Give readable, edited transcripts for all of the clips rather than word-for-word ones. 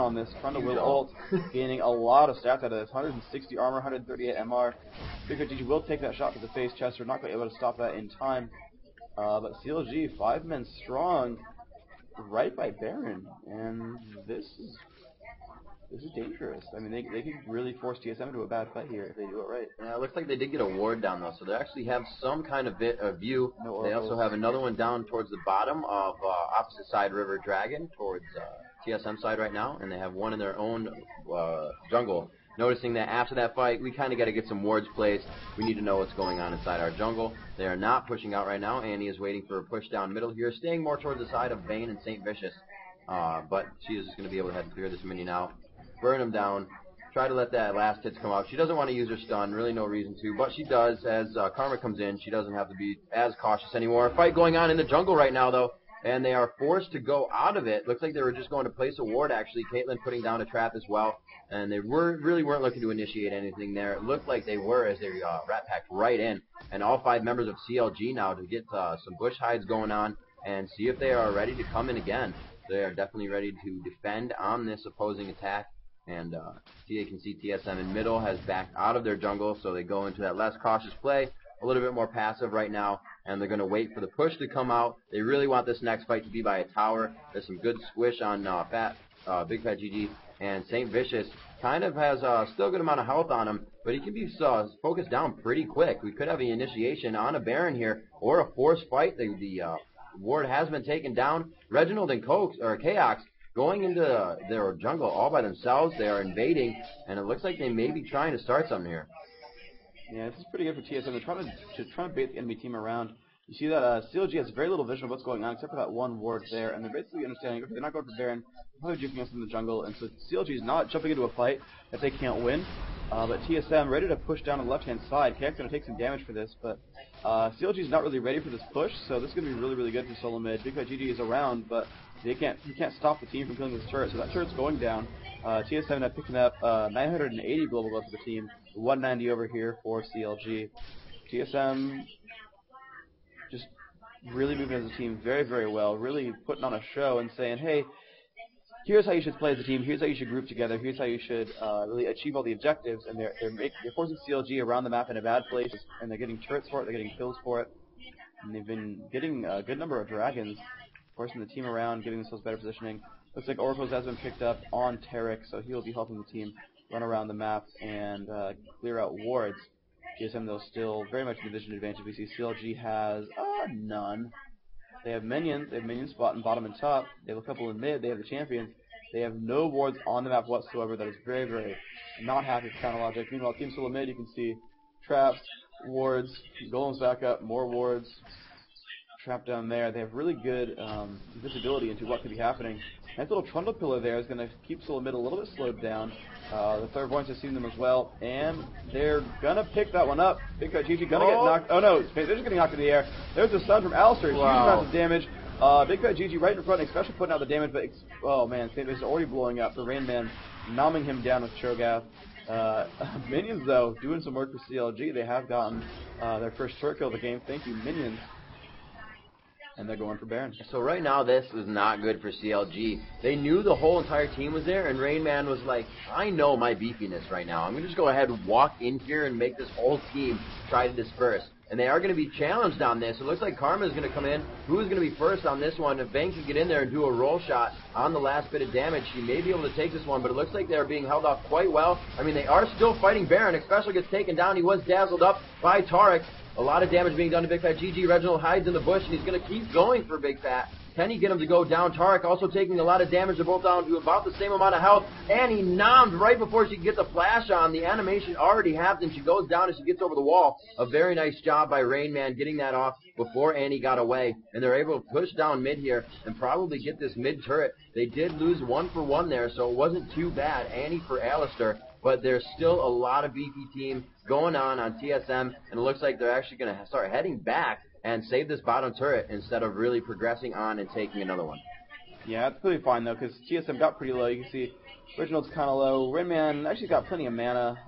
on this. Trundle will ult, gaining a lot of stats out of this. 160 armor, 138 MR. Big Red GG will take that shot to the face. Chester not quite able to stop that in time. But CLG, 5 men strong, right by Baron. And this is dangerous. I mean, they could really force TSM into a bad fight here if they do it right. Yeah, it looks like they did get a ward down, though, so they actually have some kind of view. No they also have another one down towards the bottom of opposite side River Dragon, towards TSM side right now, and they have one in their own jungle. Noticing that after that fight, we kind of got to get some wards placed. We need to know what's going on inside our jungle. They are not pushing out right now. Annie is waiting for a push down middle here, staying more towards the side of Vayne and St. Vicious. But she is going to be able to head clear this minion out. Burn him down, try to let that last hits come out. She doesn't want to use her stun, really no reason to, but she does. As Karma comes in, she doesn't have to be as cautious anymore. Fight going on in the jungle right now, though, and they are forced to go out of it. Looks like they were just going to place a ward, actually. Caitlyn putting down a trap as well, and they really weren't looking to initiate anything there. It looked like they were as they rat packed right in, and all 5 members of CLG now to get some bush hides going on and see if they are ready to come in again. They are definitely ready to defend on this opposing attack. And you can see TSM in middle has backed out of their jungle, so they go into that less cautious play, a little bit more passive right now, and they're going to wait for the push to come out. They really want this next fight to be by a tower. There's some good squish on Big Fat GG, and St. Vicious kind of has still a good amount of health on him, but he can be focused down pretty quick. We could have an initiation on a Baron here, or a forced fight. The ward has been taken down. Reginald and Chaox going into their jungle all by themselves. They are invading, and it looks like they may be trying to start something here. Yeah, this is pretty good for TSM. They're trying to bait the enemy team around. You see that CLG has very little vision of what's going on, except for that one ward there, and they're basically understanding, okay, they're not going for Baron, they're probably juking us in the jungle, and so CLG is not jumping into a fight that they can't win. But TSM ready to push down on the left-hand side. Kayak's going to take some damage for this, but CLG is not really ready for this push, so this is going to be really, really good for solo mid. Big Fat GG is around, but he can't stop the team from killing this turret, so that turret's going down. TSM now picking up 980 global goals for the team, 190 over here for CLG. TSM just really moving as a team very, very well, really putting on a show and saying, hey, here's how you should play as a team, here's how you should group together, here's how you should really achieve all the objectives, and they're forcing CLG around the map in a bad place, and they're getting turrets for it, they're getting kills for it, and they've been getting a good number of dragons, forcing the team around, giving themselves better positioning. Looks like Oracles has been picked up on Tarek, so he'll be helping the team run around the map and clear out wards. GSM, though, still very much in the vision advantage. We see CLG has none. They have minions. They have minions spot in bottom and top. They have a couple in mid. They have the champions. They have no wards on the map whatsoever. That is very, very not happy for Counter Logic. Meanwhile, Team Solo mid, you can see traps, wards, golems back up, more wards, trap down there. They have really good visibility into what could be happening. Nice little trundle pillar there is going to keep Solo mid a little bit slowed down. The third voice has seen them as well, and they're going to pick that one up. Big Fat GG going to get knocked. Oh no, they're just getting knocked in the air. There's the stun from Alistair. Wow. Huge amounts of damage. Big Fat GG right in front, especially putting out the damage, but oh man, St. Vicious is already blowing up. The Rain Man nomming him down with Cho'Gath. Minions, though, doing some work for CLG. They have gotten their first turret kill of the game. Thank you, Minions. And they're going for Baron. So right now, this is not good for CLG. They knew the whole entire team was there, and Rain Man was like, I know my beefiness right now. I'm going to just go ahead and walk in here and make this whole team try to disperse. And they are going to be challenged on this. It looks like Karma is going to come in. Who is going to be first on this one? If Vayne can get in there and do a roll shot on the last bit of damage, she may be able to take this one, but it looks like they are being held off quite well. I mean, they are still fighting Baron. Especially gets taken down. He was dazzled up by Tarek. A lot of damage being done to Big Fat GG. Reginald hides in the bush, and he's going to keep going for Big Fat. Can he get him to go down? Tarek also taking a lot of damage. They're both down to about the same amount of health. And he nommed right before she can get the flash on. The animation already happened. She goes down and she gets over the wall. A very nice job by Rain Man getting that off before Annie got away. And they're able to push down mid here and probably get this mid turret. They did lose 1-for-1 there, so it wasn't too bad. Annie for Alistair. But there's still a lot of beefy team going on TSM, and it looks like they're actually going to start heading back and save this bottom turret instead of really progressing on and taking another one. Yeah, it's pretty fine, though, because TSM got pretty low. You can see Reginald's kind of low. Rain Man actually got plenty of mana.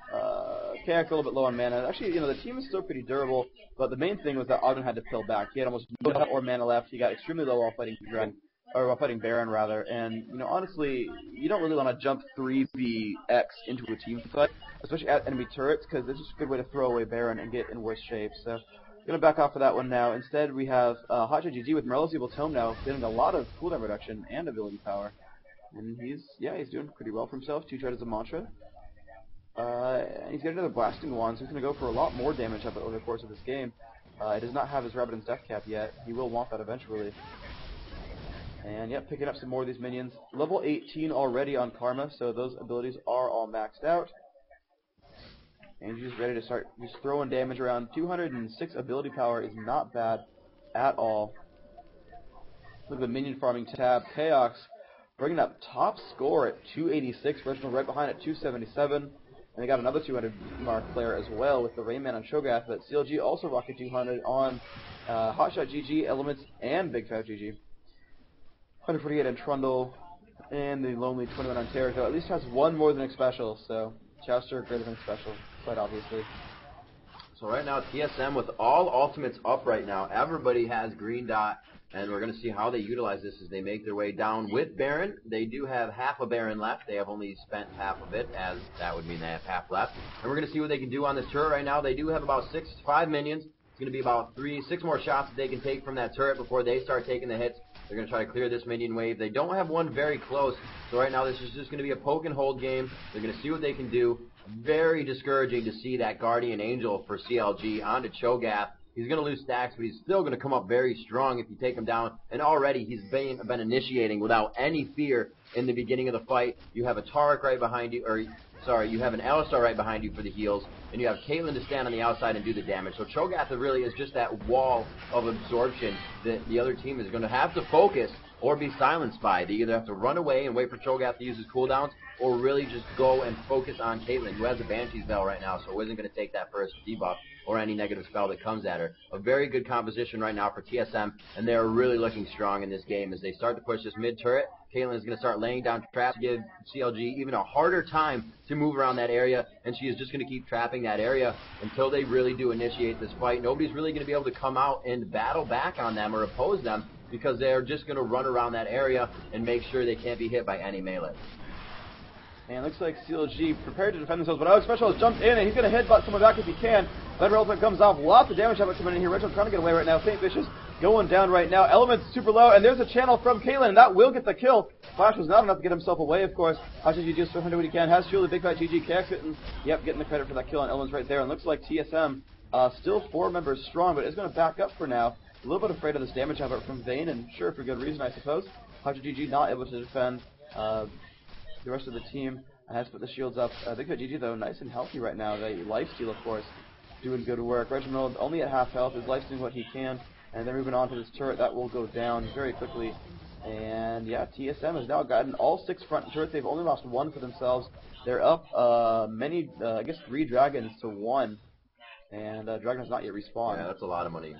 Kayak a little bit low on mana. Actually, you know, the team is still pretty durable, but the main thing was that Ogden had to peel back. He had almost no health or mana left. He got extremely low while fighting Dragon. or while fighting Baron rather. And you know, honestly, you don't really want to jump 3vx into a team fight, especially at enemy turrets, because it's just a good way to throw away Baron and get in worse shape. So gonna back off for that one now. Instead, we have Hotshot GG with Morello's Evil Tome now, getting a lot of cooldown reduction and ability power. And he's doing pretty well for himself. 2 charges of Mantra. And he's got another Blasting Wand, so he's going to go for a lot more damage over the course of this game. He does not have his Rabbitin's Death Cap yet. He will want that eventually. And yep, picking up some more of these minions. Level 18 already on Karma, so those abilities are all maxed out. And he's just ready to start just throwing damage around. 206 ability power is not bad at all. Look at the minion farming tab. Chaos bringing up top score at 286. Reginald right behind at 277. And they got another 200 mark player as well with the Rayman on Shogath. But CLG also rocking 200 on Hotshot GG, Elements, and Big Fat GG. 148 on Trundle. And the Lonely 21 on Terror, though at least has one more than a special. So Chowster greater than special, quite obviously. So right now, TSM with all ultimates up right now. Everybody has green dot, and we're going to see how they utilize this as they make their way down with Baron. They do have half a Baron left. They have only spent half of it, as that would mean they have half left. And we're going to see what they can do on this turret right now. They do have about 5 minions. It's going to be about 6 more shots that they can take from that turret before they start taking the hits. They're going to try to clear this minion wave. They don't have one very close, so right now this is just going to be a poke and hold game. They're going to see what they can do. Very discouraging to see that Guardian Angel for CLG onto Cho'Gath. He's going to lose stacks, but he's still going to come up very strong if you take him down. And already he's been initiating without any fear in the beginning of the fight. You have a Taric right behind you, you have an Alistar right behind you for the heals, and you have Caitlyn to stand on the outside and do the damage. So Cho'Gath really is just that wall of absorption that the other team is going to have to focus or be silenced by. They either have to run away and wait for Cho'Gath to use his cooldowns, or really just go and focus on Caitlyn, who has a Banshee's Veil right now, so isn't going to take that first debuff or any negative spell that comes at her. A very good composition right now for TSM, and they're really looking strong in this game as they start to push this mid turret. Caitlyn is going to start laying down traps to give CLG even a harder time to move around that area, and she is just going to keep trapping that area until they really do initiate this fight. Nobody's really going to be able to come out and battle back on them or oppose them because they're just going to run around that area and make sure they can't be hit by any melee. And it looks like CLG prepared to defend themselves, but Special has jumped in, and he's going to headbutt someone back if he can. Thunder Ultimate comes off. Lots of damage coming in here. Reginald trying to get away right now. St. Vicious going down right now. Elements super low, and there's a channel from Caitlyn, and that will get the kill. Flash was not enough to get himself away, of course. HGG just trying to do what he can. Has Fuel, the Big Fat GG, Chaos getting the credit for that kill on Elements right there. And looks like TSM still 4 members strong, but is going to back up for now. A little bit afraid of this damage effort from Vayne, and sure, for good reason, I suppose. HGG not able to defend the rest of the team. Has to put the shields up. Big Fat GG, though, nice and healthy right now. The lifesteal, of course, doing good work. Reginald only at half health. Is lifestealing what he can. And then moving on to this turret. That will go down very quickly. And, yeah, TSM has now gotten all 6 front turrets. They've only lost 1 for themselves. They're up I guess 3 dragons to 1. And Dragon has not yet respawned. Yeah, that's a lot of money.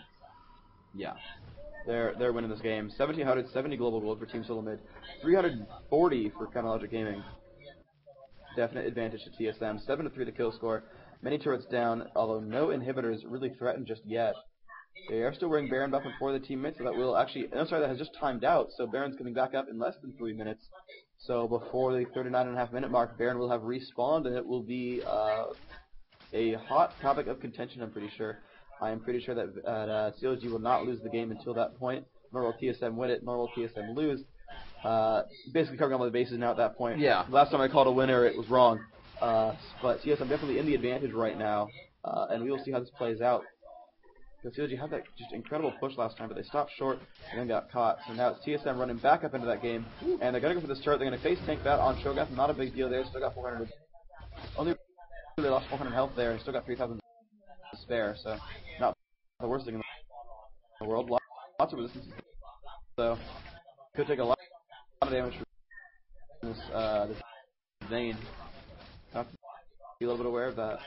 Yeah. They're winning this game. 1,770 global gold for Team Solo Mid. 340 for Chronologic Gaming. Definite advantage to TSM. 7-3 the kill score. Many turrets down, although no inhibitors really threatened just yet. They are still wearing Baron buff for the teammates, so that will actually... I'm sorry, that has just timed out, so Baron's coming back up in less than 3 minutes. So before the 39.5 minute mark, Baron will have respawned, and it will be a hot topic of contention, I'm pretty sure. I am pretty sure that CLG will not lose the game until that point, nor will TSM win it, nor will TSM lose. Basically covering all the bases now at that point. Yeah. Last time I called a winner, it was wrong. But TSM definitely in the advantage right now, and we will see how this plays out. Because CLG had that just incredible push last time, but they stopped short and then got caught. So now it's TSM running back up into that game, and they're going to go for this turret. They're going to face tank that on Shogath. Not a big deal there. Still got 400. Only they lost 400 health there, and still got 3,000 to spare. So not the worst thing in the world. Lots of resistance. So could take a lot of damage from this Vayne. Have to be a little bit aware of that.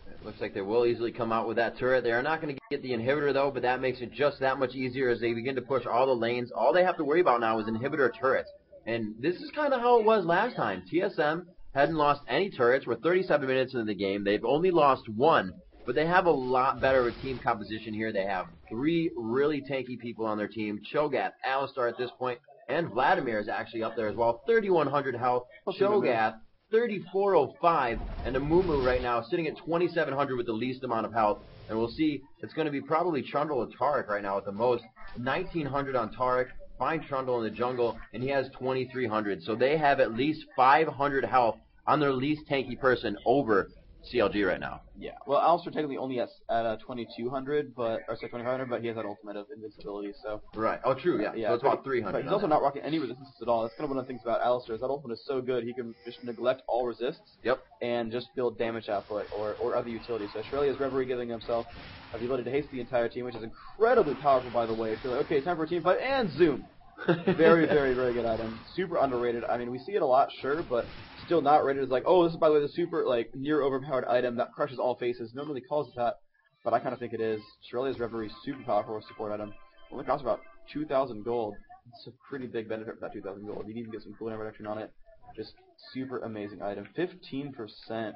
It looks like they will easily come out with that turret. They are not going to get the inhibitor, though, but that makes it just that much easier as they begin to push all the lanes. All they have to worry about now is inhibitor turrets. And this is kind of how it was last time. TSM hadn't lost any turrets. We're 37 minutes into the game. They've only lost 1. But they have a lot better of a team composition here. They have three really tanky people on their team. Cho'Gath, Alistar at this point, and Vladimir is actually up there as well. 3,100 health. Cho'Gath, 3,405, and Amumu right now sitting at 2,700 with the least amount of health. And we'll see, it's going to be probably Trundle or Taric right now at the most. 1,900 on Taric. Find Trundle in the jungle, and he has 2,300. So they have at least 500 health on their least tanky person over CLG right now. Yeah. Well, Alistair technically only at 2,200, but 2,500, but he has that ultimate of invincibility. So. Right. Oh, true. Yeah. So it's about 300. But he's also not rocking any resistances at all. That's kind of one of the things about Alistair. Is that ultimate is so good, he can just neglect all resists. Yep. And just build damage output or other utilities. So Shirley's Reverie giving himself the ability to haste the entire team, which is incredibly powerful, by the way. If you're like, okay, time for a team fight, and zoom. Very, very, very good item. Super underrated. I mean, we see it a lot, sure, but still not rated as like, oh, this is, by the way, the super, like, near overpowered item that crushes all faces. No one really calls it that, but I kind of think it is. Shirley's Reverie, super powerful support item. Only costs about 2,000 gold. It's a pretty big benefit for that 2,000 gold. You need to get some cooldown reduction on it. Just super amazing item. 15%.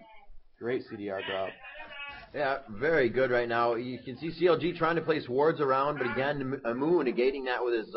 Great CDR drop. Yeah, very good right now. You can see CLG trying to place wards around, but again, Amu negating that with his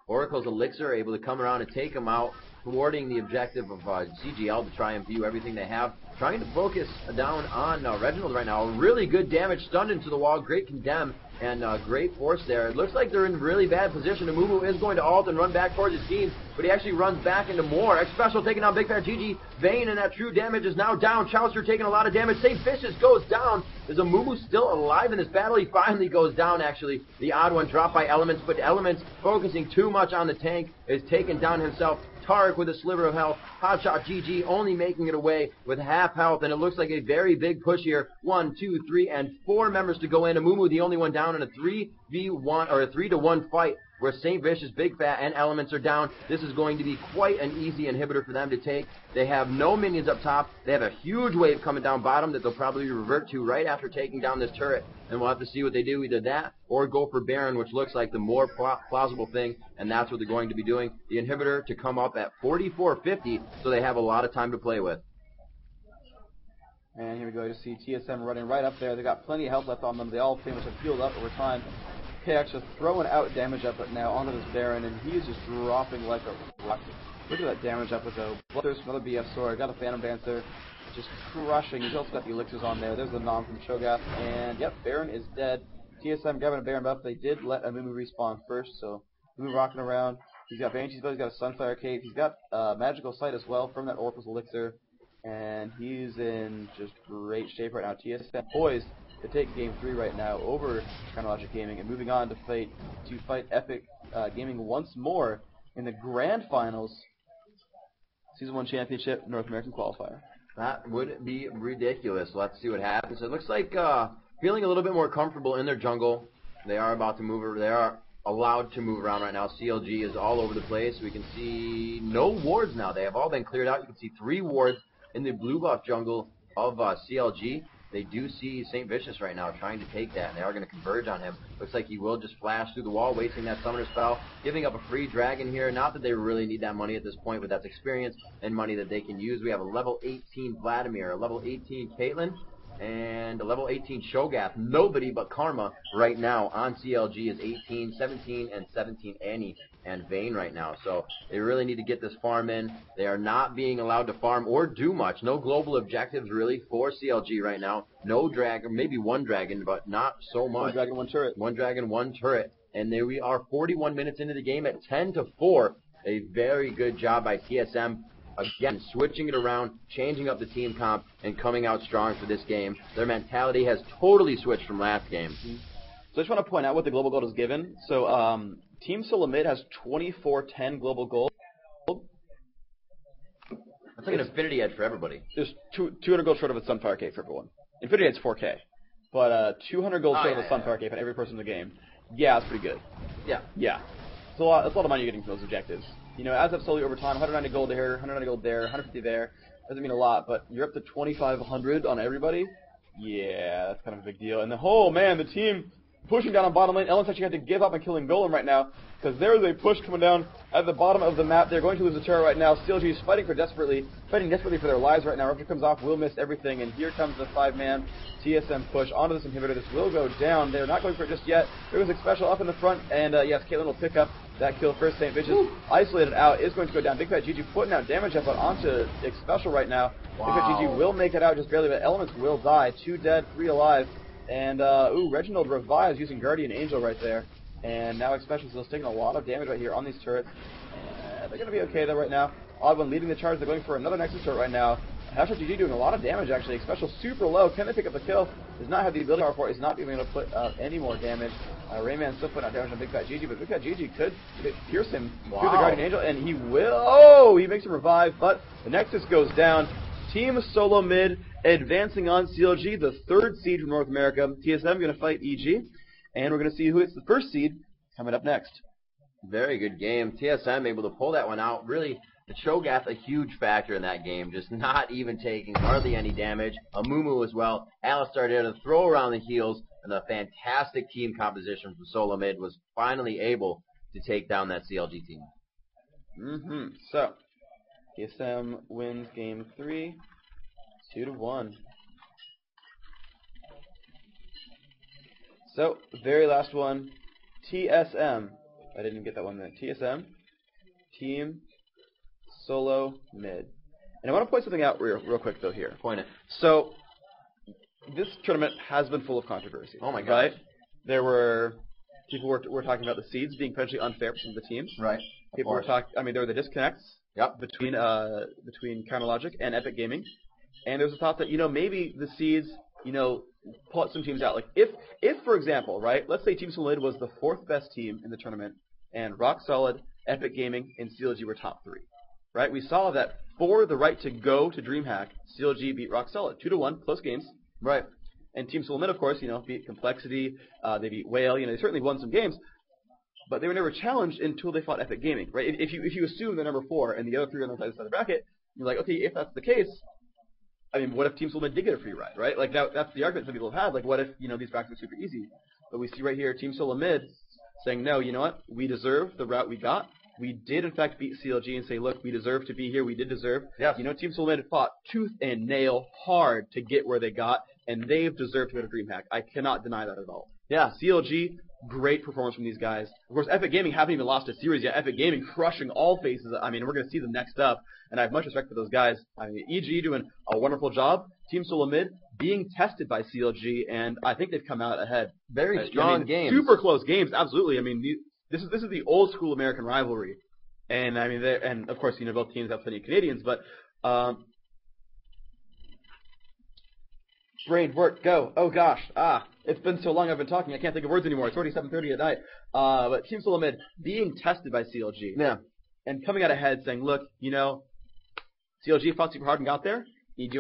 Oracle's Elixir, able to come around and take him out, thwarting the objective of CGL to try and view everything they have. Trying to focus down on Reginald right now. Really good damage, stunned into the wall, great condemn, and great force there. It looks like they're in really bad position. Amumu is going to ult and run back towards his team, but he actually runs back into more. X Special taking down Big Fat GG. Vayne and that true damage is now down. Chowster taking a lot of damage. St. Vicious goes down. Is Amumu still alive in this battle? He finally goes down, actually. The odd one dropped by Elements, but Elements focusing too much on the tank is taken down himself. Taric with a sliver of health. Hotshot GG only making it away with half health, and it looks like a very big push here. 1, 2, 3, and 4 members to go in. Amumu the only one down in a 3v1 or a 3-to-1 fight where St. Vicious, Big Fat, and Elements are down. This is going to be quite an easy inhibitor for them to take. They have no minions up top. They have a huge wave coming down bottom that they'll probably revert to right after taking down this turret. And we'll have to see what they do, either that or go for Baron, which looks like the more plausible thing, and that's what they're going to be doing. The inhibitor to come up at 4450, so they have a lot of time to play with. And here we go. You see TSM running right up there. They got plenty of health left on them. They all pretty much have healed up over time. KX just throwing out damage output now onto this Baron, and he is just dropping like a rocket. Look at that damage output though. Bloodthirst, another BF sword. Got a Phantom Dancer. Just crushing. He's also got the elixirs on there. There's the Nom from Cho'Gath. And yep, Baron is dead. TSM grabbing a Baron buff. They did let Amumu respawn first, so Amumu rocking around. He's got Banshee's Blood, he's got a Sunfire Cape. He's got Magical Sight as well from that Oracle's Elixir. And he's in just great shape right now. TSM poised to take Game 3 right now over Chronologic Gaming and moving on to fight Epic Gaming once more in the Grand Finals Season 1 Championship North American Qualifier. That would be ridiculous. Let's see what happens. It looks like feeling a little bit more comfortable in their jungle. They are about to move. They are allowed to move around right now. CLG is all over the place. We can see no wards now. They have all been cleared out. You can see 3 wards in the blue buff jungle of CLG. They do see St. Vicious right now trying to take that, and they are going to converge on him. Looks like he will just flash through the wall, wasting that summoner spell, giving up a free dragon here. Not that they really need that money at this point, but that's experience and money that they can use. We have a level 18 Vladimir, a level 18 Caitlyn, and a level 18 Cho'Gath. Nobody but Karma right now on CLG is 18, 17, and 17 Annie and Vayne right now. So they really need to get this farm in. They are not being allowed to farm or do much. No global objectives really for CLG right now. No dragon, maybe one dragon, but not so much. One dragon, one turret. One dragon, one turret. And there we are 41 minutes into the game at 10-4. A very good job by TSM. Again, switching it around, changing up the team comp, and coming out strong for this game. Their mentality has totally switched from last game. So I just want to point out what the global gold is given. So Team Sulamid has 2410 global gold. That's like an Infinity Edge for everybody. There's 200 gold short of a Sunfire Cape for everyone. Infinity Edge's 4K. But 200 gold short of a Sunfire Cape on every person in the game. Yeah, that's pretty good. Yeah. Yeah. That's a lot of money you're getting from those objectives. You know, as of slowly over time, 190 gold here, 190 gold there, 150 there. Doesn't mean a lot, but you're up to 2,500 on everybody. Yeah, that's kind of a big deal. And oh man, the team pushing down on bottom lane. Elements actually had to give up on killing Golem right now, because there is a push coming down at the bottom of the map. They're going to lose the turret right now. CLG is fighting desperately for their lives right now. Rupture comes off, will miss everything, and here comes the 5-man TSM push onto this inhibitor. This will go down. They're not going for it just yet. There was a special up in the front, and yes, Caitlyn will pick up that kill first. St. Vicious isolated out, is going to go down. Big Fat GG putting out damage up onto X Special right now. Wow. Big Fat GG will make it out just barely, but Elements will die. 2 dead, 3 alive. And, Reginald revives using Guardian Angel right there. And now X Special is taking a lot of damage right here on these turrets. They're going to be okay, though, right now. Odd One leading the charge. They're going for another Nexus turret right now. Hashtag GG doing a lot of damage, actually. X Special super low. Can they pick up the kill? Does not have the ability for it. Is not being able to put any more damage. Rayman still putting out damage on Big Fat GG, but Big Fat GG could pierce him through the Guardian Angel, and he will. Oh, he makes him revive, but the Nexus goes down. Team Solo Mid advancing on CLG, the 3rd seed from North America. TSM going to fight EG, and we're going to see who hits the 1st seed coming up next. Very good game. TSM able to pull that one out. Really, the Cho'Gath a huge factor in that game, just not even taking hardly any damage. Amumu as well. Alistar there to throw around the heals, and the fantastic team composition from Solo Mid was finally able to take down that CLG team. So, TSM wins game 3, 2-1. So, very last one, TSM. I didn't get that one there. TSM, Team Solo Mid. And I want to point something out real quick, though, here. Point it. So, this tournament has been full of controversy. Oh, my God. Right? There were... People were talking about the seeds being potentially unfair for some of the teams. Right. People were talking... I mean, there were the disconnects. Yep. Between Counterlogic and Epic Gaming. And there was a thought that, maybe the seeds, pull some teams out. Like, if for example, right, let's say Team Solid was the 4th best team in the tournament, and Rock Solid, Epic Gaming, and CLG were top 3. Right? We saw that for the right to go to DreamHack, CLG beat Rock Solid. 2-1, close games. Right. And Team Solid, of course, beat Complexity, they beat Whale, they certainly won some games. But they were never challenged until they fought Epic Gaming, right? If you assume they're number 4 and the other 3 are on the other side of the bracket, you're like, okay, if that's the case, I mean, what if Team Solomid did get a free ride, right? Like, that's the argument some people have had. Like, what if, these brackets are super easy? But we see right here Team Solomid saying, no, you know what? We deserve the route we got. We did, in fact, beat CLG and say, look, we deserve to be here. We did deserve. Yes. Team Solomid fought tooth and nail hard to get where they got, and they've deserved to go to DreamHack. I cannot deny that at all. Yeah. CLG, great performance from these guys. Of course, Epic Gaming haven't even lost a series yet. Epic Gaming crushing all faces. I mean, we're going to see them next up, and I have much respect for those guys. I mean, EG doing a wonderful job. Team Solomid being tested by CLG, and I think they've come out ahead. Very strong games. Super close games, absolutely. I mean, this is the old school American rivalry, and I mean, and of course, both teams have plenty of Canadians, but brain work, go. Oh gosh, it's been so long I've been talking, I can't think of words anymore. It's already 7:30 at night. But Team Solomid being tested by CLG. Yeah. And coming out ahead saying, look, CLG fought super hard and got there. EG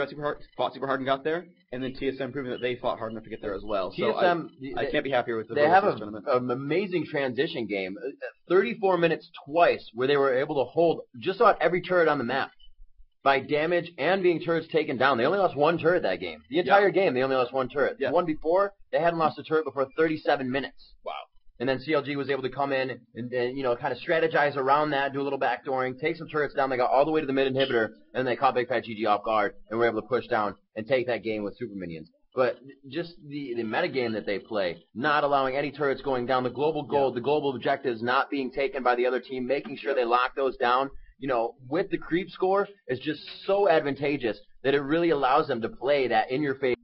fought super hard and got there. And then TSM proving that they fought hard enough to get there as well. TSM, so I can't be happier with the They have an amazing transition game. 34 minutes twice where they were able to hold just about every turret on the map. By damage and being turrets taken down. They only lost 1 turret that game. The entire game, they only lost 1 turret. The one before, they hadn't lost a turret before 37 minutes. Wow. And then CLG was able to come in and kind of strategize around that, do a little backdooring, take some turrets down. They got all the way to the mid inhibitor, and then they caught Big Fat GG off guard, and were able to push down and take that game with super minions. But just the metagame that they play, not allowing any turrets going down, the global goal, the global objectives not being taken by the other team, making sure they lock those down, with the creep score is just so advantageous that it really allows them to play that in-your-face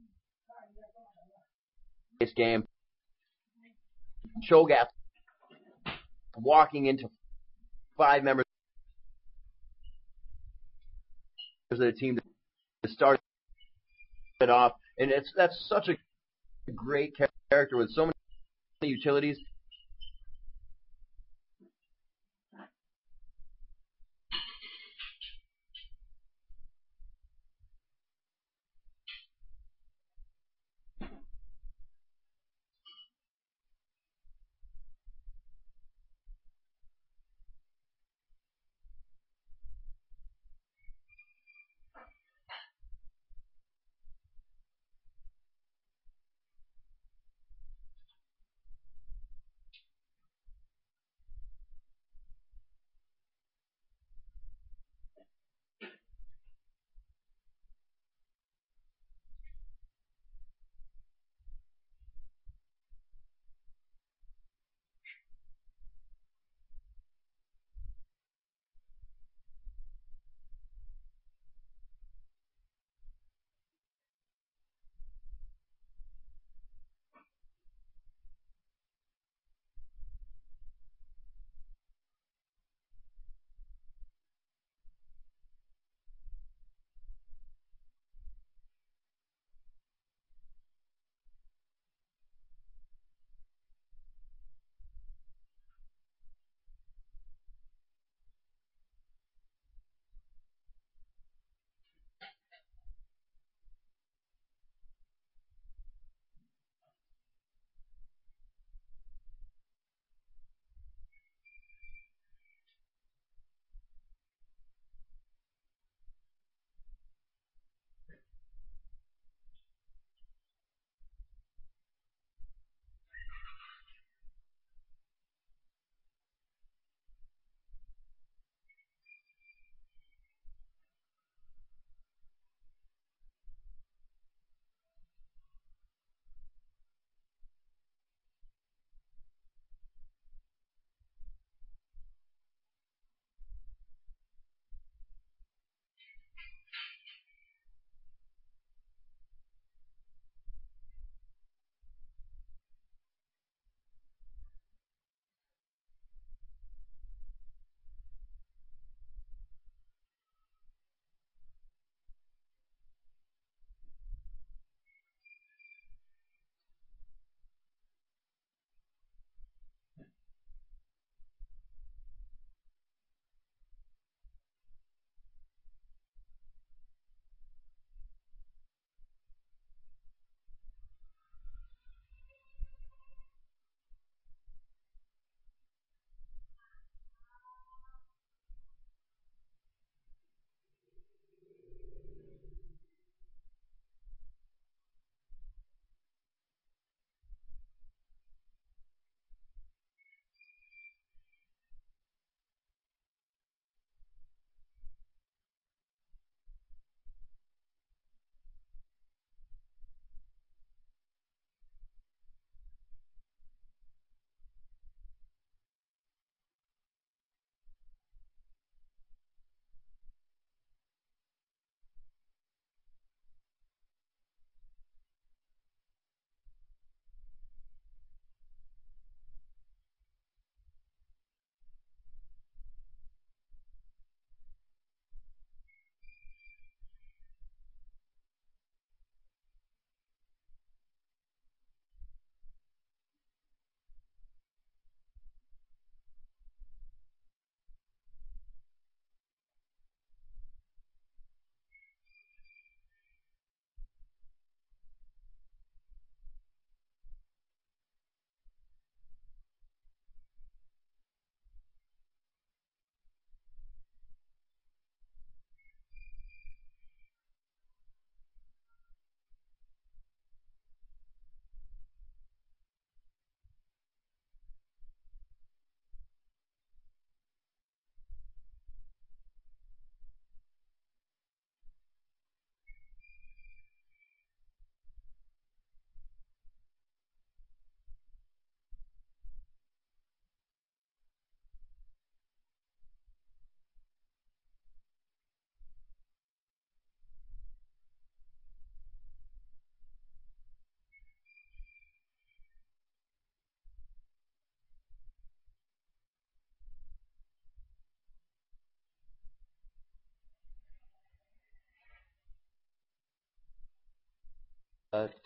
game. Cho'Gath walking into 5 members of the team to start it off, and that's such a great character with so many utilities.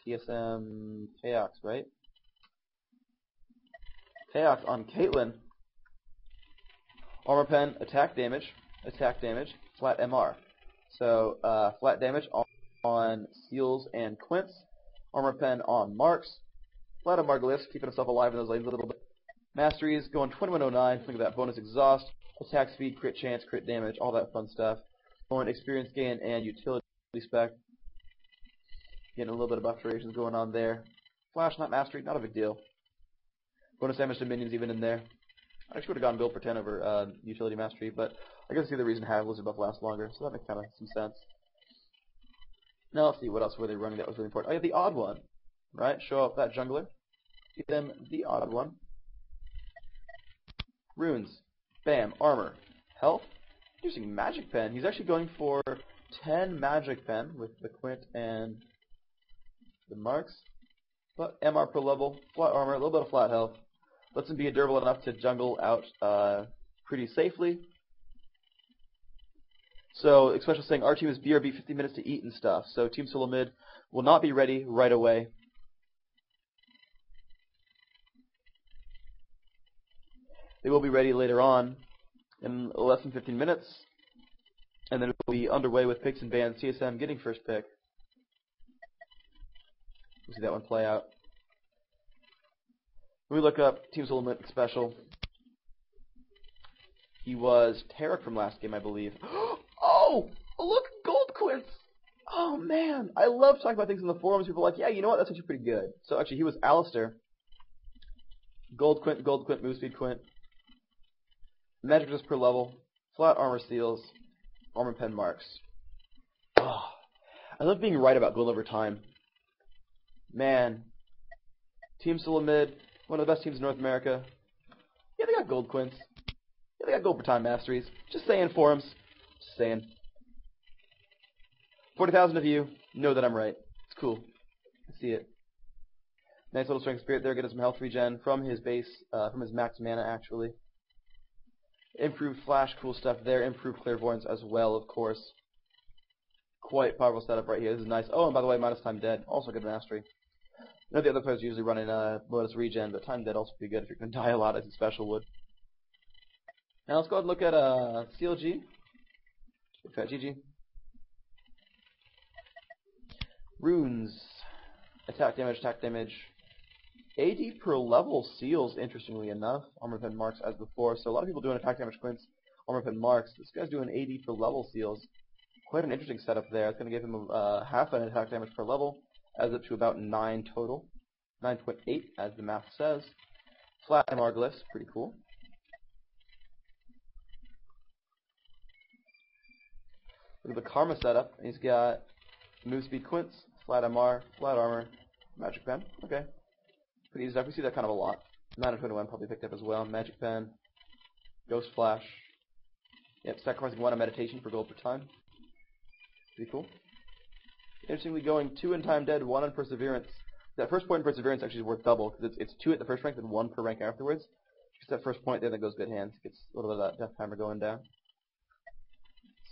TSM Chaos, right? Chaos on Caitlyn. Armor pen, attack damage, flat MR. So flat damage on Seals and Quince. Armor pen on Marks. Flat MR glyphs, keeping himself alive in those lanes a little bit. Masteries going 2109. Look at that bonus exhaust, attack speed, crit chance, crit damage, all that fun stuff. Going experience gain and utility spec. Getting a little bit of buff variations going on there. Flash, not mastery, not a big deal. Bonus damage to minions even in there. I actually would have gone build for 10 over utility mastery, but I can see the reason have lizard buff lasts longer, so that makes kind of some sense. Now let's see, what else were they running that was really important? Oh yeah, the odd one, right? Show up that jungler. Give them the odd one. Runes. Bam. Armor. Health. Using magic pen. He's actually going for 10 magic pen with the Quint and the Marks. But MR per level. Flat armor. A little bit of flat health. Lets him be durable enough to jungle out pretty safely. So, especially saying our team is BRB 50 minutes to eat and stuff. So Team Solo Mid will not be ready right away. They will be ready later on in less than 15 minutes. And then it will be underway with picks and bans. TSM getting first pick. We'll see that one play out. When we look up Team Solo Mid special, he was Tarek from last game, I believe. Oh! Look! Gold Quince! Oh, man! I love talking about things in the forums. People are like, yeah, you know what? That's actually pretty good. So, actually, he was Alistair. Gold Quint, move speed Quint. Magic resist per level. Flat armor Seals. Armor pen Marks. Oh, I love being right about gold over time. Man. Team Solo Mid, one of the best teams in North America. Yeah, they got gold Quints. Yeah, they got gold per time masteries. Just saying, forums. Just saying. 40,000 of you know that I'm right. It's cool. I see it. Nice little strength spirit there, getting some health regen from his base, from his max mana actually. Improved flash, cool stuff there. Improved clairvoyance as well, of course. Quite powerful setup right here. This is nice. Oh, and by the way, minus time dead, also good mastery. I know the other players usually running bonus regen, but time dead also be good if you're going to die a lot as a special would. Now let's go ahead and look at CLG. Big fat GG. Runes. Attack damage. AD per level Seals, interestingly enough. Armor pen Marks as before. So a lot of people doing attack damage Quints, armor pen Marks. This guy's doing AD per level Seals. Quite an interesting setup there. It's going to give him half an attack damage per level, adds up to about 9 total. 9.8 as the math says. Flat MR glyphs, pretty cool. Look at the Karma setup. He's got move speed Quints, flat MR, flat armor, magic pen. Okay. Pretty easy stuff. We see that kind of a lot. 921 probably picked up as well. Magic pen, Ghost Flash. Yep, sacrificing 1 on meditation for gold per time. Pretty cool. Interestingly, going 2 in time dead, 1 on perseverance. That first point in perseverance actually is worth double because it's 2 at the first rank and 1 per rank afterwards. Just that first point there that goes good hands. Gets a little bit of that death timer going down.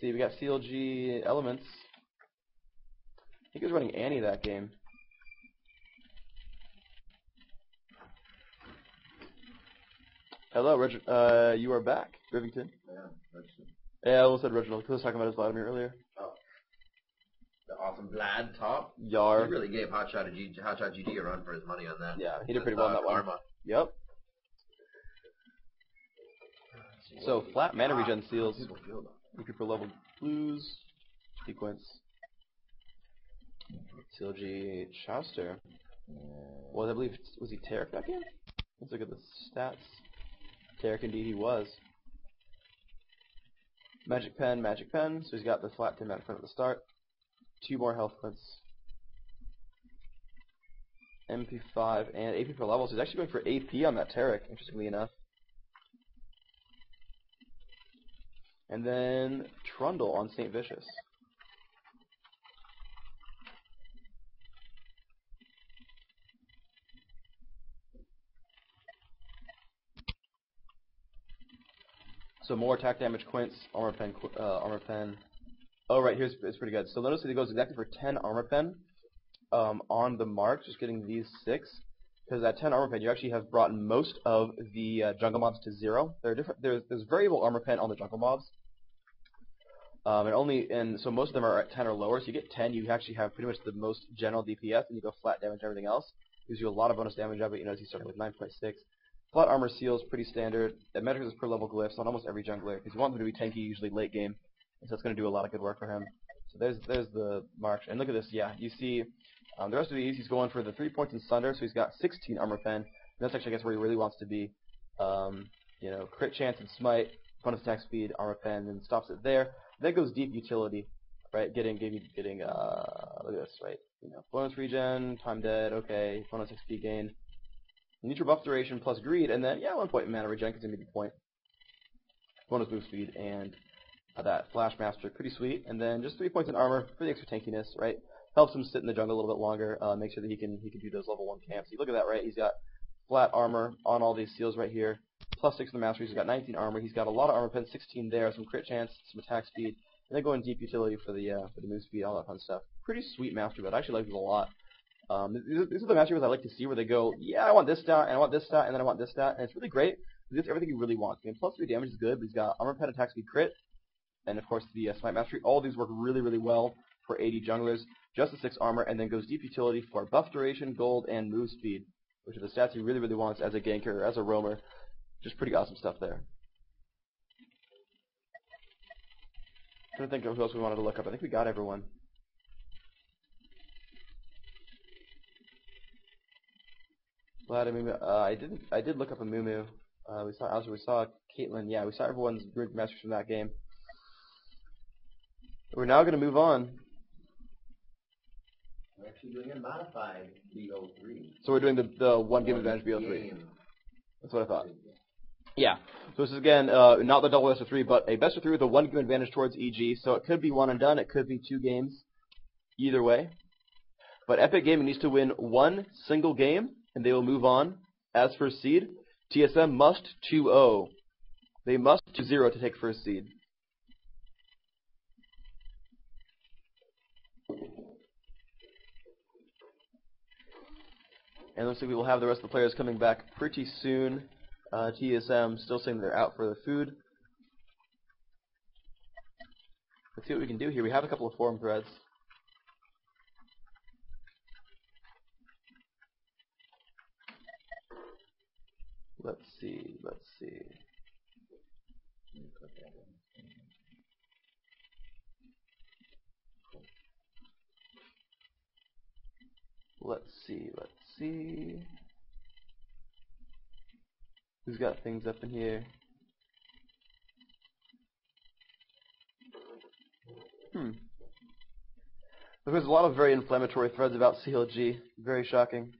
See, we got CLG elements. I think he was running Annie that game. Hello, you are back, Rivington. Yeah, Reginald. Yeah, I almost said Reginald because I was talking about his Vladimir earlier. Oh. The awesome Vlad top. Yar. He really gave Hotshot GD a run for his money on that. Yeah, he did pretty well on that one. Karma. Yep. So, flat mana regen Seals. Looking for level blues. Sequence. CLG Chauster. Well, I believe, was he Tarek that game? Let's look at the stats. Tarek indeed he was. Magic pen, so he's got the flat 10 mana front at the start. 2 more health points. MP5 and AP per level, so he's actually going for AP on that Tarek, interestingly enough. And then Trundle on St. Vicious. So more attack damage Quints, armor pen. Oh right, it's pretty good. So notice that he goes exactly for 10 armor pen, on the mark, just getting these 6. Because at 10 armor pen, you actually have brought most of the jungle mobs to 0. There's variable armor pen on the jungle mobs. And so most of them are at 10 or lower. So you get 10, you actually have pretty much the most general DPS, and you go flat damage everything else. Gives you a lot of bonus damage out of it. You notice he's starting with 9.6. Flat armor seals pretty standard. It measures per level glyphs on almost every jungler because you want them to be tanky, usually late game, and so it's going to do a lot of good work for him. So there's the march, and look at this. Yeah, you see the rest of these. He's going for the 3 points in Sunder, so he's got 16 armor pen. And that's actually I guess where he really wants to be. You know, crit chance and smite, bonus attack speed, armor pen, and stops it there. Then goes deep utility, right? Getting look at this, right? You know, bonus regen, time dead, okay, bonus XP gain, neutral buff duration plus greed, and then 1 point mana regen because it's gonna be the point. Bonus move speed and that flash master, pretty sweet. And then just 3 points in armor for the extra tankiness, right? Helps him sit in the jungle a little bit longer. Make sure that he can do those level 1 camps. You look at that, right? He's got flat armor on all these seals right here. Plus 6 in the masteries. He's got 19 armor. He's got a lot of armor pen, 16 there, some crit chance, some attack speed, and then going deep utility for the move speed, all that fun stuff. Pretty sweet mastery build. I actually like these a lot. These are the mastery builds I like to see where they go, yeah, I want this stat, and I want this stat, and then I want this stat, and it's really great. It's everything you really want. I mean, plus 3 damage is good, but he's got armor pen, attack speed, crit, and of course the smite mastery. All these work really, really well for AD junglers. Just the 6 armor, and then goes deep utility for buff duration, gold, and move speed, which are the stats he really, really wants as a ganker or as a roamer. Just pretty awesome stuff there. I'm trying to think of who else we wanted to look up. I think we got everyone. Vladimir, I did look up a Mumu. We saw Caitlyn. Yeah, we saw everyone's group masters from that game. We're now going to move on. We're actually doing a modified BO3. So we're doing the one game advantage BO3. That's what I thought. Yeah. So this is again not the double best of 3, but a best of 3 with a 1 game advantage towards EG. So it could be 1 and done. It could be 2 games. Either way. But Epic Gaming needs to win 1 single game, and they will move on as first seed. TSM must 2-0. They must 2-0 to take first seed. And looks like we will have the rest of the players coming back pretty soon. TSM still saying they're out for the food. Let's see what we can do here. We have a couple of forum threads. Let's see. Let's see. Who's got things up in here? There's a lot of very inflammatory threads about CLG. Very shocking.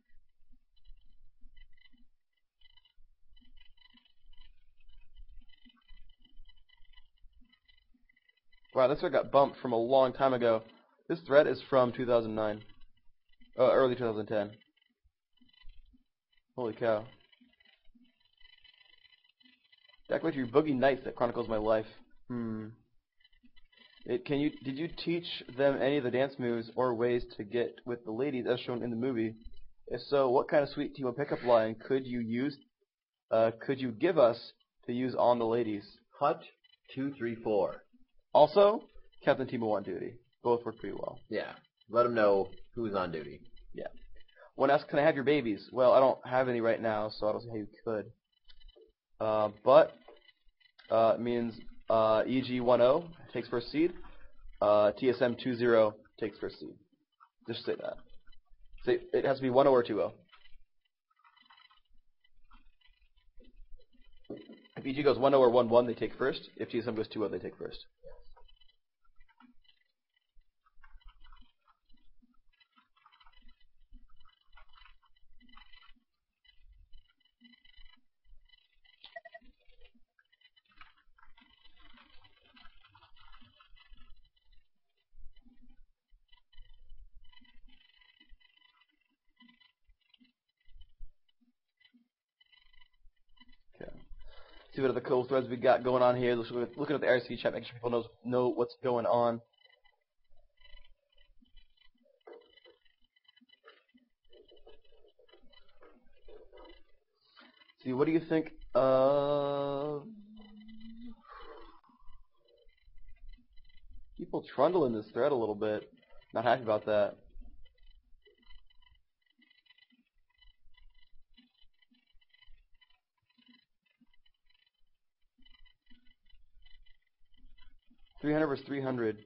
Wow, this thread got bumped from a long time ago. This thread is from 2009. Early 2010. Holy cow. Back with your Boogie Nights that chronicles my life. Did you teach them any of the dance moves or ways to get with the ladies as shown in the movie? If so, what kind of sweet Timo pickup line could you give us to use on the ladies? Hut 234. Also, Captain Timo on duty. Both work pretty well. Yeah. Let them know who's on duty. Yeah. One asks, can I have your babies? Well, I don't have any right now, so I don't see how you could. But it means EG 1-0 takes first seed. TSM 2-0 takes first seed. Just say that. Say it has to be 1-0 or 2-0. If EG goes 1-0 or 1-1, they take first. If TSM goes 2-0, they take first. See what other cool threads we got going on here. Looking at the RSV chat, making sure people know what's going on. see, what do you think people trundle in this thread a little bit. Not happy about that. $300 versus 300.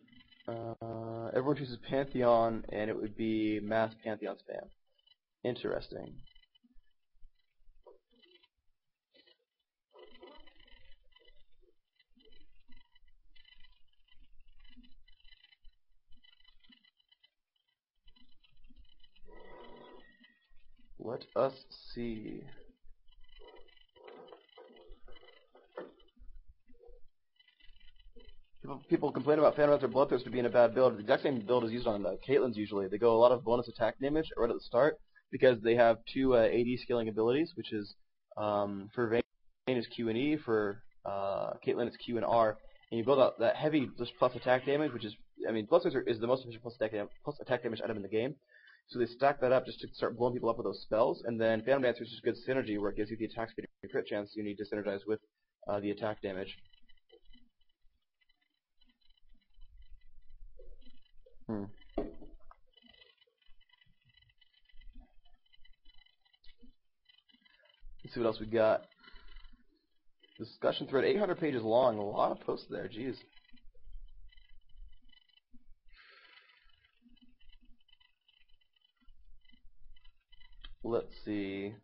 Everyone chooses Pantheon, and it would be mass Pantheon spam. Interesting. Let us see. People complain about Phantom or Bloodthirst being a bad build. The exact same build is used on Caitlyn's usually. They go a lot of bonus attack damage right at the start because they have two AD scaling abilities, which is for Vayne is Q and E, for Caitlyn it's Q and R. And you build out that heavy just plus attack damage, which is, I mean, Bloodthirst is the most efficient plus attack damage item in the game. So they stack that up just to start blowing people up with those spells. And then Phantom Dancer is just good synergy where it gives you the attack speed and crit chance you need to synergize with the attack damage. Let's see what else we got. Discussion thread, 800 pages long. A lot of posts there, jeez. Let's see.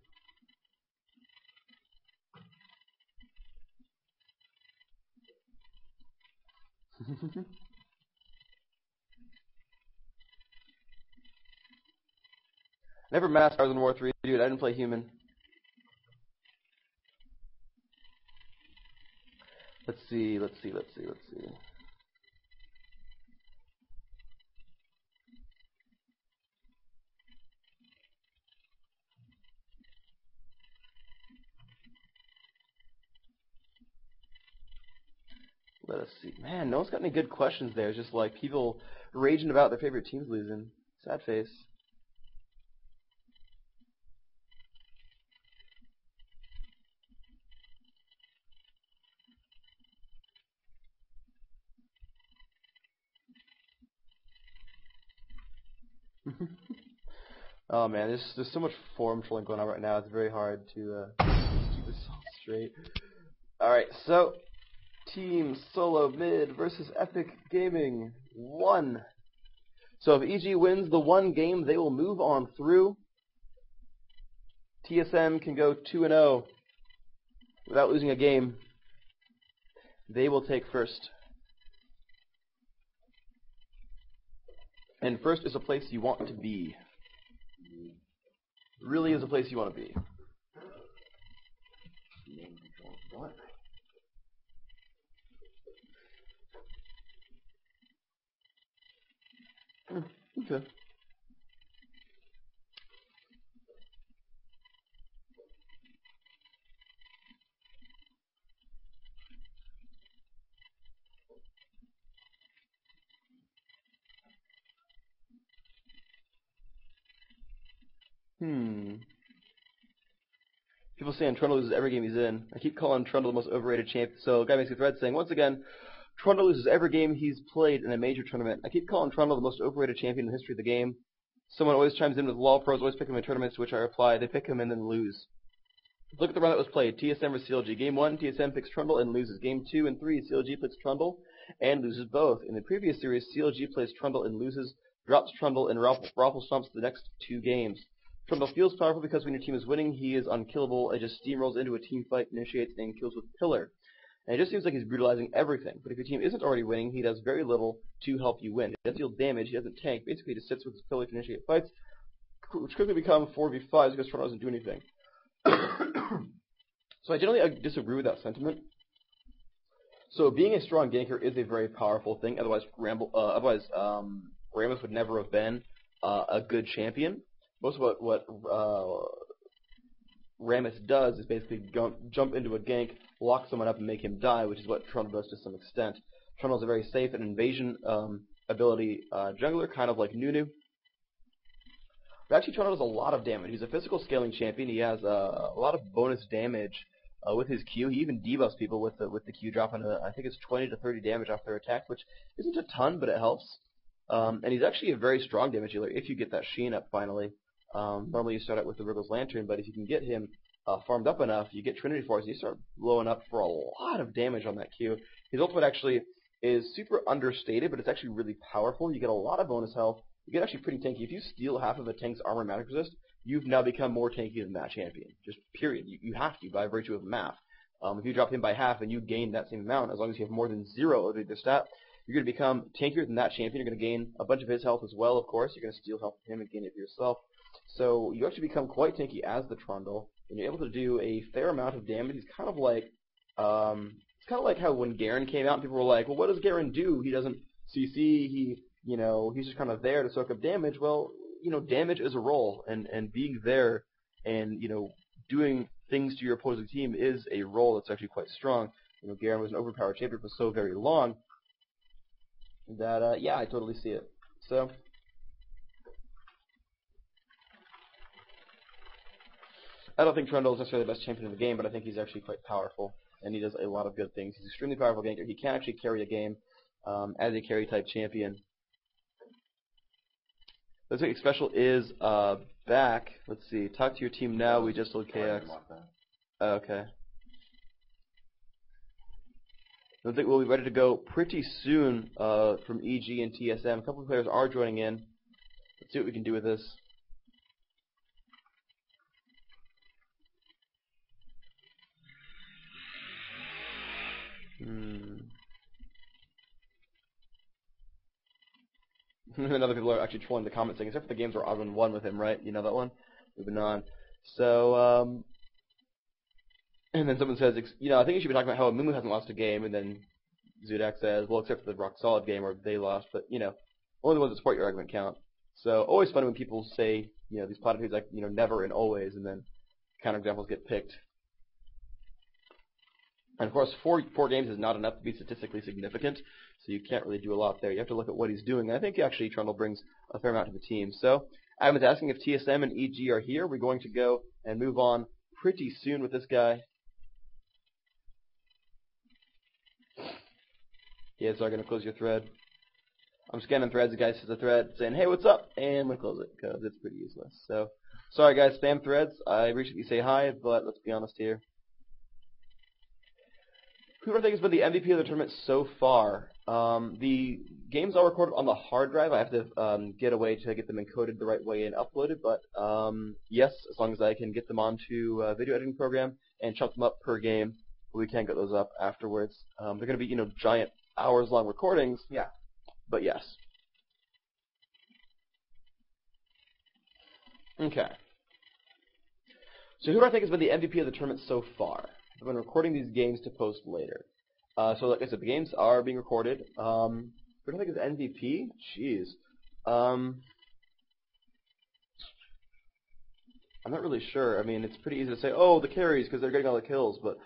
Never masked Stars in War 3, dude. I didn't play human. Let's see. Let us see. Man, no one's got any good questions there. It's just like people raging about their favorite teams losing. Sad face. Oh man, there's so much forum trolling going on right now. It's very hard to keep this all straight. All right, so Team Solo Mid versus Epic Gaming 1. So if EG wins the one game, they will move on through. TSM can go 2-0 without losing a game. They will take first. And first is a place you want to be. Really is a place you want to be. What? Okay. People saying Trundle loses every game he's in. I keep calling Trundle the most overrated champ. So a guy makes a thread saying, once again, Trundle loses every game he's played in a major tournament. I keep calling Trundle the most overrated champion in the history of the game. Someone always chimes in with LoL pros, always pick him in tournaments, to which I reply, they pick him and then lose. Look at the round that was played. TSM versus CLG. Game 1, TSM picks Trundle and loses. Game 2 and 3, CLG picks Trundle and loses both. In the previous series, CLG plays Trundle and loses, drops Trundle, and Raffle stomps the next 2 games. Trundle feels powerful because when your team is winning, he is unkillable. It just steamrolls into a team fight, initiates, and kills with Pillar. And it just seems like he's brutalizing everything. But if your team isn't already winning, he does very little to help you win. He doesn't deal damage, he doesn't tank. Basically, he just sits with his Pillar to initiate fights, which quickly become 4v5s because Trundle doesn't do anything. So I generally disagree with that sentiment. So being a strong ganker is a very powerful thing. Otherwise, Rammus would never have been a good champion. Most of what Rammus does is basically jump into a gank, lock someone up, and make him die, which is what Trundle does to some extent. Trundle is a very safe and invasion ability jungler, kind of like Nunu. But actually, Trundle does a lot of damage. He's a physical scaling champion. He has a lot of bonus damage with his Q. He even debuffs people with the Q, dropping I think it's 20 to 30 damage off their attack, which isn't a ton, but it helps. And he's actually a very strong damage dealer if you get that Sheen up finally. Normally you start out with the Wriggle's Lantern, but if you can get him farmed up enough, you get Trinity Force, and you start blowing up for a lot of damage on that Q. His ultimate actually is super understated, but it's actually really powerful. You get a lot of bonus health. You get actually pretty tanky. If you steal half of a tank's armor and magic resist, you've now become more tanky than that champion. Just period. You have to by virtue of math. If you drop him by half and you gain that same amount, as long as you have more than 0 of either stat, you're going to become tankier than that champion. You're going to gain a bunch of his health as well, of course. You're going to steal health from him and gain it for yourself. So you actually become quite tanky as the Trundle, and you're able to do a fair amount of damage. He's kind of like, it's kind of like how when Garen came out, people were like, well, what does Garen do? He doesn't CC. He's just kind of there to soak up damage. Well, damage is a role, and being there and, doing things to your opposing team is a role that's actually quite strong. Garen was an overpowered champion for so very long that, yeah, I totally see it. So, I don't think Trundle is necessarily the best champion in the game, but I think he's actually quite powerful, and he does a lot of good things. He's extremely powerful ganker. He can actually carry a game as a carry-type champion. This week's special is back. Let's see. Talk to your team now. We just sold KX. Okay. I think we'll be ready to go pretty soon from EG and TSM. A couple of players are joining in. Let's see what we can do with this. And other people are actually trolling the comments saying, except for the games where Ogden won with him, right? You know that one? Moving on. So, and then someone says, I think you should be talking about how Mumu hasn't lost a game, and then Zudak says, well, except for the Rock Solid game where they lost, but, only the ones that support your argument count. So, always funny when people say, these platitudes like, never and always, and then counterexamples get picked. And of course, four games is not enough to be statistically significant, so you can't really do a lot there. You have to look at what he's doing. And I think actually Trundle brings a fair amount to the team. So I was asking if TSM and EG are here. We're going to go and move on pretty soon with this guy. Yeah, so I'm going to close your thread. I'm scanning threads. The guy says a thread saying, hey, what's up? And I'm going to close it because it's pretty useless. So sorry, guys, spam threads. I appreciate you say hi, but let's be honest here. Who do I think has been the MVP of the tournament so far? The games are recorded on the hard drive. I have to get a way to get them encoded the right way and uploaded, but yes, as long as I can get them onto a video editing program and chop them up per game, we can get those up afterwards. They're going to be, giant hours-long recordings. Yeah, but yes. Okay. So who do I think has been the MVP of the tournament so far? I've been recording these games to post later. So like I said, the games are being recorded. Who do I think is MVP? Jeez. I'm not really sure. I mean, it's pretty easy to say, oh, the carries, because they're getting all the kills, but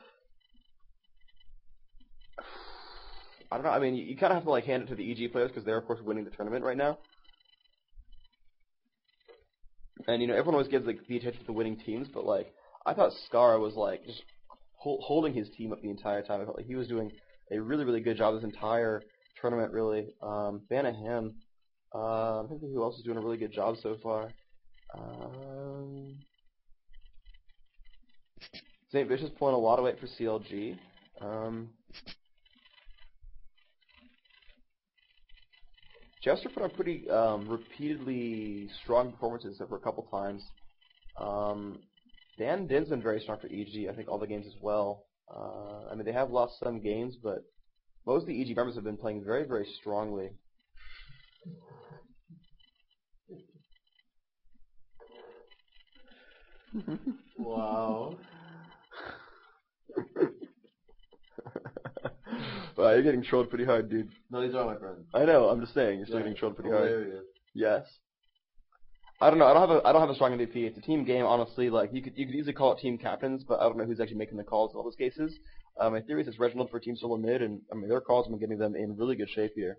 I don't know. I mean, you kind of have to like hand it to the EG players, because they're, of course, winning the tournament right now. And, everyone always gives, like, the attention to the winning teams, but, like, I thought Scar was, like, just holding his team up the entire time. I felt like he was doing a really, really good job this entire tournament, really. Banahan, I think who else is doing a really good job so far? St. Vicious pulling a lot of weight for CLG. Jester put on pretty repeatedly strong performances for a couple times. Dan Din's been very strong for EG, I think all the games as well. I mean, they have lost some games, but most of the EG members have been playing very, very strongly. Wow. Wow, you're getting trolled pretty hard, dude. No, these are my friends. I know, I'm just saying, you're still getting trolled pretty hard. Hilarious. Yes. I don't know. I don't have a strong MVP. It's a team game, honestly. Like you could easily call it team captains, but I don't know who's actually making the calls in all those cases. My theory is it's Reginald for Team Solo Mid, and I mean their calls have been getting them in really good shape here.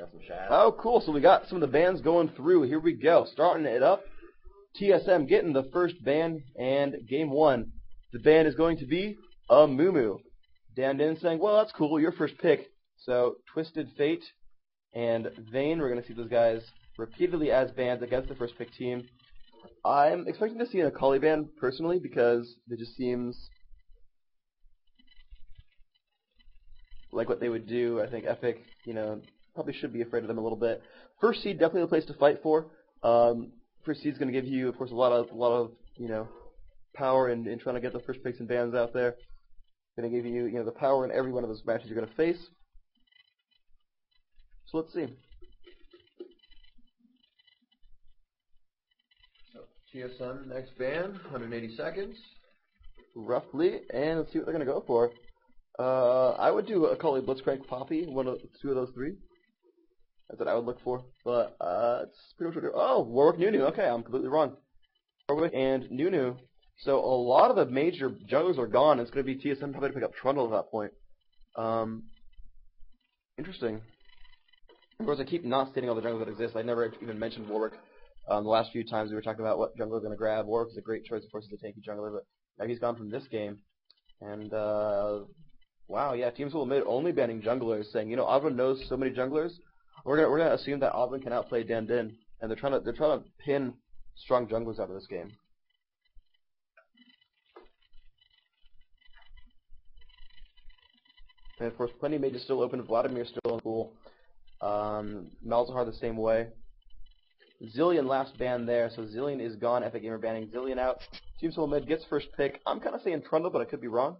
got some shots. Oh, cool. So we got some of the bans going through. Here we go. Starting it up. TSM getting the first ban, and game one. The ban is going to be a Moo. Dan Din saying, well, that's cool. Your first pick. So Twisted Fate and Vayne, we're going to see those guys repeatedly as bans against the first pick team. I'm expecting to see an Akali ban, personally, because it just seems like what they would do. I think Epic, probably should be afraid of them a little bit. First seed, definitely the place to fight for. First seed's going to give you, of course, a lot of power in trying to get the first picks and bans out there. Going to give you, the power in every one of those matches you're going to face. So let's see. So TSM next ban, 180 seconds. Roughly, and let's see what they're going to go for. I would do Akali Blitzcrank Poppy, two of those three. That's what I would look for. But it's pretty much what Warwick Nunu. Okay, I'm completely wrong. Warwick and Nunu. So a lot of the major junglers are gone. It's going to be TSM probably to pick up Trundle at that point. Interesting. Of course, I keep not stating all the junglers that exist. I never even mentioned Warwick. The last few times we were talking about what jungler we're going to grab. Warwick is a great choice, of course, as a tanky jungler, but now he's gone from this game. And, wow, yeah, Team Soul Mid only banning junglers, saying, Odwin knows so many junglers. We're gonna assume that Odwin can outplay Dan Din, and they're trying to pin strong junglers out of this game. And of course, plenty of mages still open. Vladimir still in the pool. Malzahar the same way. Zillion last ban there, so Zillion is gone. Epic Gamer banning Zillion out. Team Soul Mid gets first pick. I'm kind of saying Trundle, but I could be wrong.